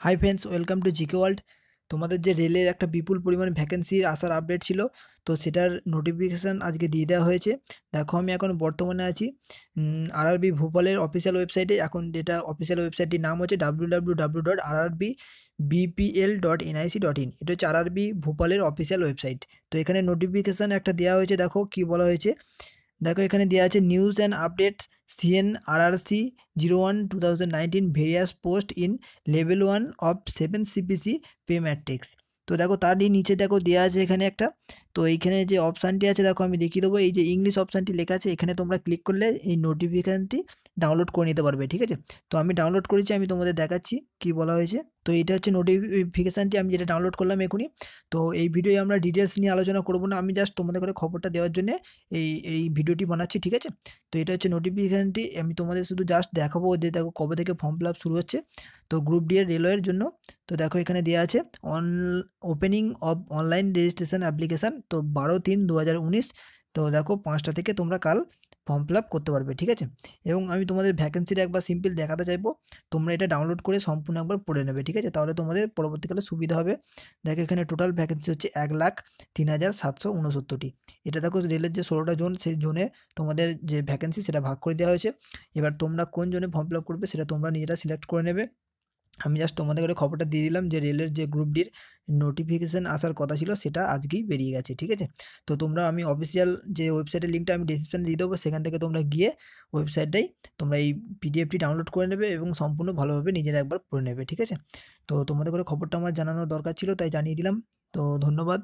Hi friends, welcome to GK world. তোমাদের যে রেলের একটা বিপুল পরিমাণ ভ্যাকেন্সির আসার আপডেট ছিল, তো সেটার নোটিফিকেশান আজকে দিয়ে দেওয়া হয়েছে। দেখো, আমি এখন বর্তমানে আছি আরআরবি ভোপালের অফিসিয়াল ওয়েবসাইটে। এখন যেটা অফিসিয়াল ওয়েবসাইটটির নাম হচ্ছে www.rrbpl.nic.in। এটা হচ্ছে আরআরবি ভোপালের অফিসিয়াল ওয়েবসাইট। তো এখানে নোটিফিকেশান একটা দেওয়া হয়েছে, দেখো কি বলা হয়েছে। দেখো, এখানে দেওয়া আছে news and updates CNRRC 01/2019 various post in level 1 of 7 CPC pay matrix. তো দেখো, তারই নিচে দেখো দেওয়া আছে এখানে একটা। তো এইখানে যে অপশানটি আছে, দেখো আমি দেখিয়ে দেবো। এই যে ইংলিশ অপশানটি লেখা আছে, এখানে তোমরা ক্লিক করলে এই নোটিফিকেশানটি ডাউনলোড করে নিতে পারবে, ঠিক আছে। তো আমি ডাউনলোড করেছি, আমি তোমাদের দেখাচ্ছি কি বলা হয়েছে। তো এটা হচ্ছে নোটিফিকেশানটি, আমি যেটা ডাউনলোড করলাম এখনই। তো এই ভিডিওয়ে আমরা ডিটেলস নিয়ে আলোচনা করবো না, আমি জাস্ট তোমাদের করে খবরটা দেওয়ার জন্য এই ভিডিওটি বানাচ্ছি, ঠিক আছে। তো এটা হচ্ছে নোটিফিকেশানটি, আমি তোমাদের শুধু জাস্ট দেখাবো যে দেখো কবে থেকে ফর্ম ফিল আপ শুরু হচ্ছে। তো গ্রুপ ডি এর রেলওয়ের জন্য। তো দেখো, এখানে দেওয়া আছে opening of online registration application, তো 12/3/2019। তো দেখো 5টা থেকে তোমরা কাল ফর্ম ফিল আপ করতে পারবে, ঠিক আছে। এবং আমি তোমাদের ভ্যাকেন্সিটা একবার সিম্পল দেখাতে চাইবো। তোমরা এটা ডাউনলোড করে সম্পূর্ণ একবার পড়ে নেবে, ঠিক আছে, তাহলে তোমাদের পরবর্তীকালে সুবিধা হবে। দেখো, এখানে টোটাল ভ্যাকেন্সি হচ্ছে 1,03,769টি। এটা দেখো, রেলের যে 16টা জোন, সেই জোনে তোমাদের যে ভ্যাকেন্সি সেটা ভাগ করে দেওয়া হয়েছে। এবার তোমরা কোন জোনে ফর্ম ফিল আপ করবে সেটা তোমরা নিজেরা সিলেক্ট করে নেবে। আমি জাস্ট তোমাদের করে খবরটা দিয়ে দিলাম যে রেলের যে গ্রুপ ডির নোটিফিকেশান আসার কথা ছিল সেটা আজকেই বেরিয়ে গেছে, ঠিক আছে। তো তোমরা, আমি অফিসিয়াল যে ওয়েবসাইটের লিঙ্কটা আমি ডিসক্রিপশানে দিয়ে দেবো, সেখান থেকে তোমরা গিয়ে ওয়েবসাইটটাই তোমরা এই পিডিএফটি ডাউনলোড করে নেবে এবং সম্পূর্ণ ভালোভাবে নিজেরা একবার পড়ে নেবে, ঠিক আছে। তো তোমাদের করে খবরটা আমার জানানোর দরকার ছিল, তাই জানিয়ে দিলাম। তো ধন্যবাদ।